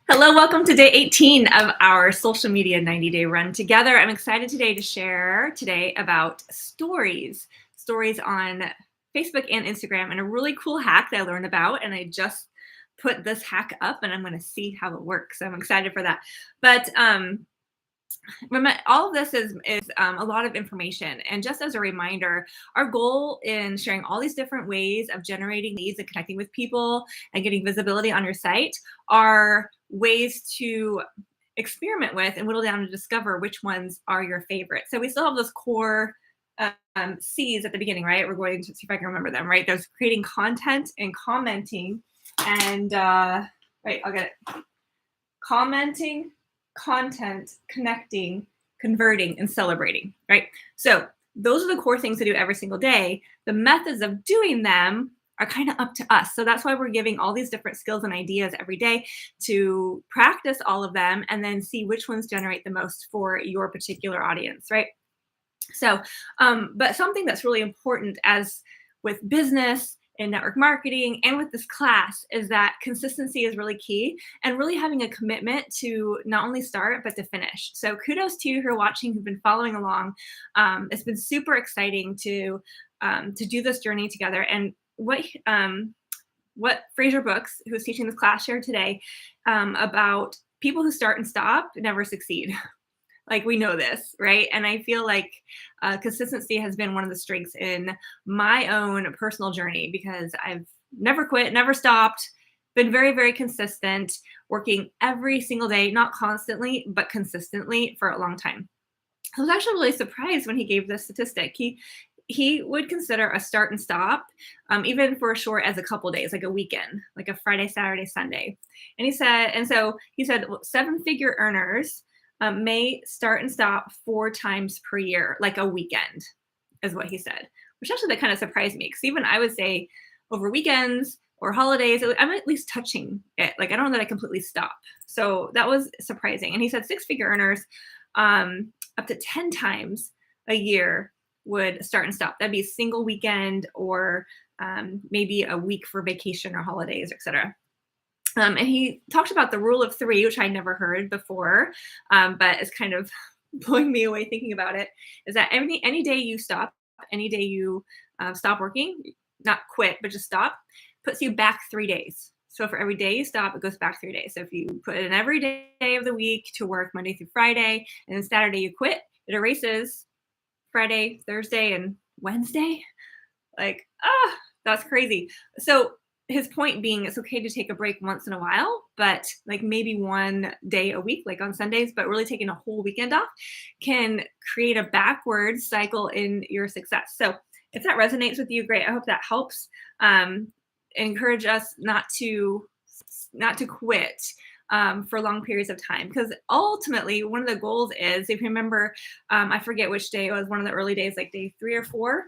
Hello, welcome to day 18 of our social media 90-day run together. I'm excited today to share about stories on Facebook and Instagram, and a really cool hack that I learned about. And I just put this hack up and I'm going to see how it works. So I'm excited for that. But all of this is a lot of information. And just as a reminder, our goal in sharing all these different ways of generating leads and connecting with people and getting visibility on your site are ways to experiment with and whittle down to discover which ones are your favorite. So we still have those core C's at the beginning, right? We're going to see if I can remember them, right? There's creating content and commenting and, right, I'll get it. Commenting, content, connecting, converting, and celebrating, right? So those are the core things to do every single day. The methods of doing them are kind of up to us. So that's why we're giving all these different skills and ideas every day to practice all of them and then see which ones generate the most for your particular audience, right? So, but something that's really important as with business and network marketing and with this class is that consistency is really key and really having a commitment to not only start but to finish. So kudos to you who are watching, who've been following along. It's been super exciting to do this journey together. And what Fraser Brooks, who's teaching this class, shared today about people who start and stop never succeed. Like, we know this, right? And I feel like consistency has been one of the strengths in my own personal journey because I've never quit, never stopped, been very, very consistent, working every single day, not constantly, but consistently for a long time. I was actually really surprised when he gave this statistic. He would consider a start and stop, even for as short as a couple days, like a weekend, like a Friday, Saturday, Sunday. And so he said, well, seven-figure earners may start and stop 4 times per year, like a weekend, is what he said, which actually that kind of surprised me because even I would say over weekends or holidays, I'm at least touching it. Like, I don't know that I completely stop. So that was surprising. And he said 6-figure earners up to 10 times a year would start and stop. That'd be a single weekend or maybe a week for vacation or holidays, etc. And he talked about the rule of 3, which I never heard before, but it's kind of blowing me away thinking about it, is that any day you stop, any day you stop working, not quit, but just stop, puts you back 3 days. So for every day you stop, it goes back 3 days. So if you put in every day of the week to work Monday through Friday, and then Saturday you quit, it erases Friday, Thursday, and Wednesday. Like, that's crazy. So his point being it's okay to take a break once in a while, but like maybe one day a week, like on Sundays, but really taking a whole weekend off can create a backwards cycle in your success. So if that resonates with you, great. I hope that helps. Encourage us not to quit for long periods of time, because ultimately one of the goals is, if you remember, I forget which day it was, one of the early days, like day 3 or 4,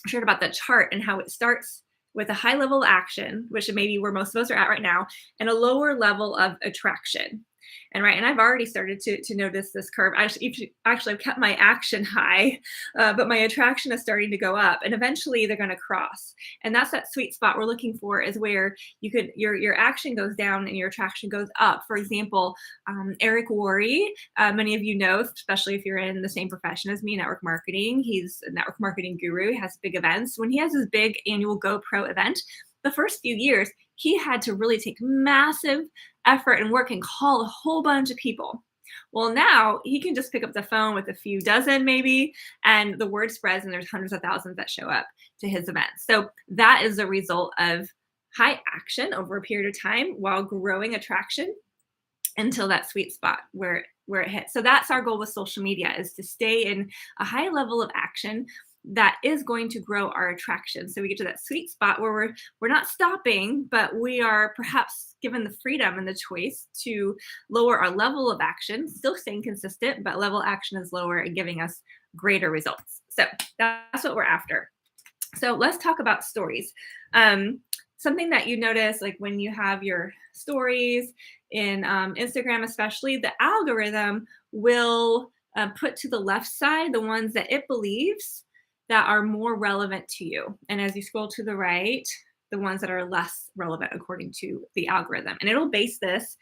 I shared about the chart and how it starts with a high level of action, which is maybe where most of us are at right now, and a lower level of attraction. And I've already started to notice this curve. Actually, I've kept my action high, but my attraction is starting to go up, and eventually they're going to cross. And that's that sweet spot we're looking for, is where your action goes down and your attraction goes up. For example, Eric Worre, many of you know, especially if you're in the same profession as me, network marketing. He's a network marketing guru. He has big events. When he has his big annual GoPro event, the first few years, he had to really take massive effort and work and call a whole bunch of people. Well, now he can just pick up the phone with a few dozen maybe, and the word spreads and there's hundreds of thousands that show up to his events. So that is a result of high action over a period of time while growing attraction until that sweet spot where it hits. So that's our goal with social media, is to stay in a high level of action that is going to grow our attraction. So we get to that sweet spot where we're not stopping, but we are perhaps given the freedom and the choice to lower our level of action, still staying consistent, but level action is lower and giving us greater results. So that's what we're after. So let's talk about stories. Something that you notice, like when you have your stories in Instagram especially, the algorithm will put to the left side the ones that it believes that are more relevant to you. And as you scroll to the right, the ones that are less relevant according to the algorithm. And it'll base this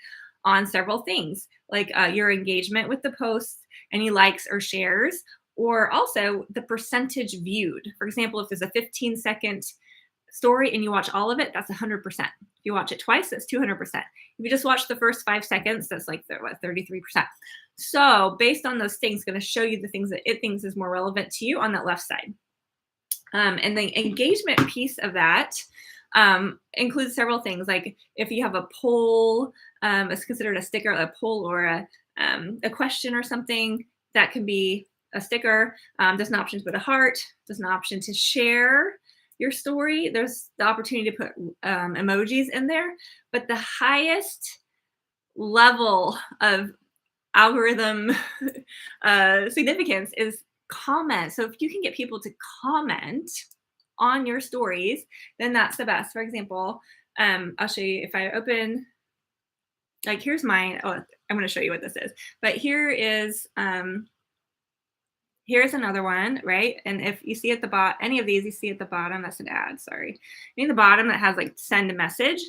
on several things, like your engagement with the posts, any likes or shares, or also the percentage viewed. For example, if there's a 15-second story and you watch all of it, that's 100%. If you watch it twice, that's 200%. If you just watch the first 5 seconds, that's like 33%. So based on those things, going to show you the things that it thinks is more relevant to you on that left side. And the engagement piece of that includes several things. Like if you have a poll, it's considered a sticker, a poll or a question or something, that can be a sticker. There's an option to put a heart. There's an option to share your story. There's the opportunity to put emojis in there. But the highest level of algorithm significance is comment. So if you can get people to comment on your stories, then that's the best. For example, I'll show you if I open, like here's mine. Oh, I'm going to show you what this is. But here is, here's another one, right? And if you see at the bottom, any of these you see at the bottom, that's an ad, sorry. Any the bottom that has like send a message,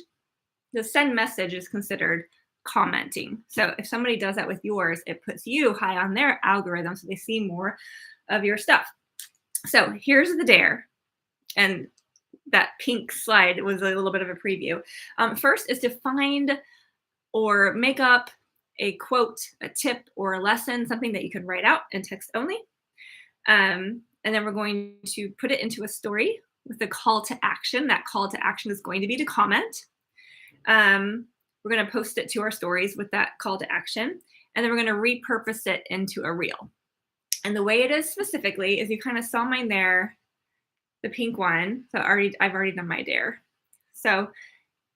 the send message is considered commenting. So if somebody does that with yours, it puts you high on their algorithm so they see more of your stuff. So here's the dare. And that pink slide was a little bit of a preview. First is to find or make up a quote, a tip, or a lesson, something that you can write out in text only. And then we're going to put it into a story with a call to action. That call to action is going to be to comment. We're going to post it to our stories with that call to action. And then we're going to repurpose it into a reel. And the way it is specifically is you kind of saw mine there, the pink one. So I've already done my dare. So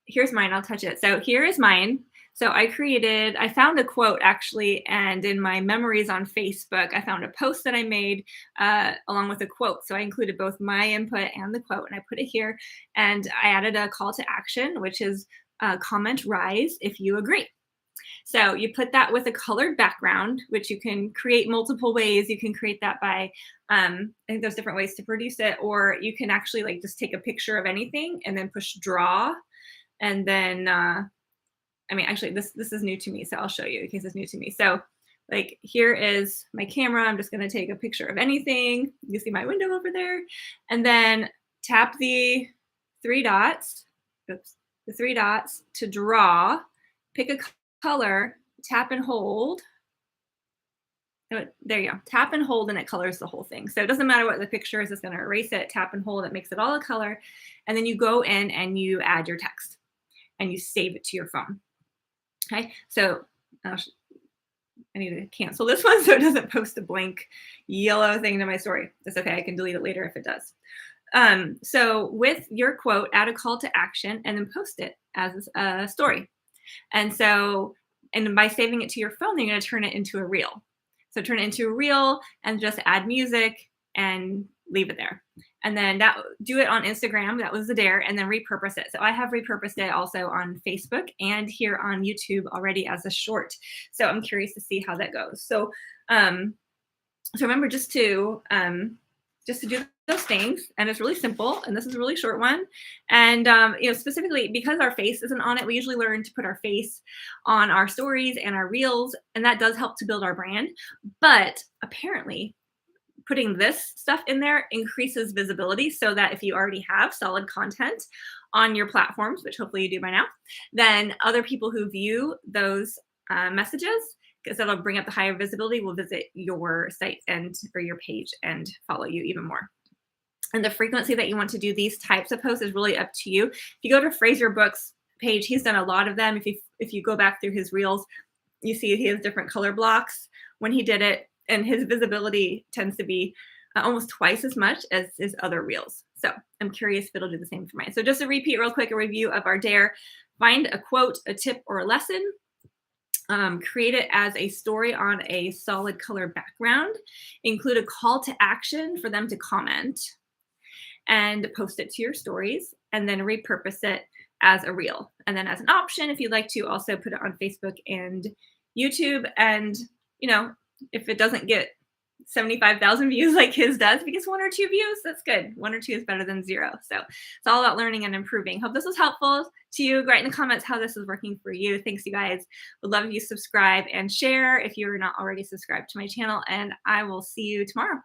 here's mine. I'll touch it. So here is mine. So I found a quote actually, and in my memories on Facebook, I found a post that I made along with a quote. So I included both my input and the quote, and I put it here. And I added a call to action, which is comment rise if you agree. So you put that with a colored background, which you can create multiple ways. You can create that by, I think there's different ways to produce it, or you can actually like just take a picture of anything and then push draw. And then, actually this is new to me, so I'll show you in case it's new to me. So like here is my camera. I'm just going to take a picture of anything. You see my window over there, and then tap the 3 dots. Oops. The 3 dots to draw, pick a color, tap and hold. There you go. Tap and hold, and it colors the whole thing. So it doesn't matter what the picture is. It's going to erase it. Tap and hold. It makes it all a color. And then you go in and you add your text and you save it to your phone. Okay. So I need to cancel this one so it doesn't post a blank yellow thing to my story. That's okay. I can delete it later if it does. So with your quote, add a call to action and then post it as a story. And by saving it to your phone, you're going to turn it into a reel. So turn it into a reel and just add music and leave it there. And then do it on Instagram. That was the dare, and then repurpose it. So I have repurposed it also on Facebook and here on YouTube already as a short. So I'm curious to see how that goes. So remember just to do those things, and it's really simple, and this is a really short one. And specifically because our face isn't on it, we usually learn to put our face on our stories and our reels, and that does help to build our brand. But apparently putting this stuff in there increases visibility, so that if you already have solid content on your platforms, which hopefully you do by now, then other people who view those messages, because that'll bring up the higher visibility, will visit your site or your page and follow you even more. And the frequency that you want to do these types of posts is really up to you. If you go to Fraser Brooks' page, he's done a lot of them. If you go back through his reels, you see he has different color blocks when he did it, and his visibility tends to be almost twice as much as his other reels. So I'm curious if it'll do the same for mine. So just to repeat real quick, a review of our dare: find a quote, a tip, or a lesson. Create it as a story on a solid color background. Include a call to action for them to comment, and post it to your stories, and then repurpose it as a reel. And then as an option, if you'd like to, also put it on Facebook and YouTube. And if it doesn't get 75,000 views like his does, because 1 or 2 views, that's good. 1 or 2 is better than 0. So it's all about learning and improving. Hope this was helpful to you. Write in the comments how this is working for you. Thanks, you guys. Would love if you subscribe and share if you're not already subscribed to my channel, and I will see you tomorrow.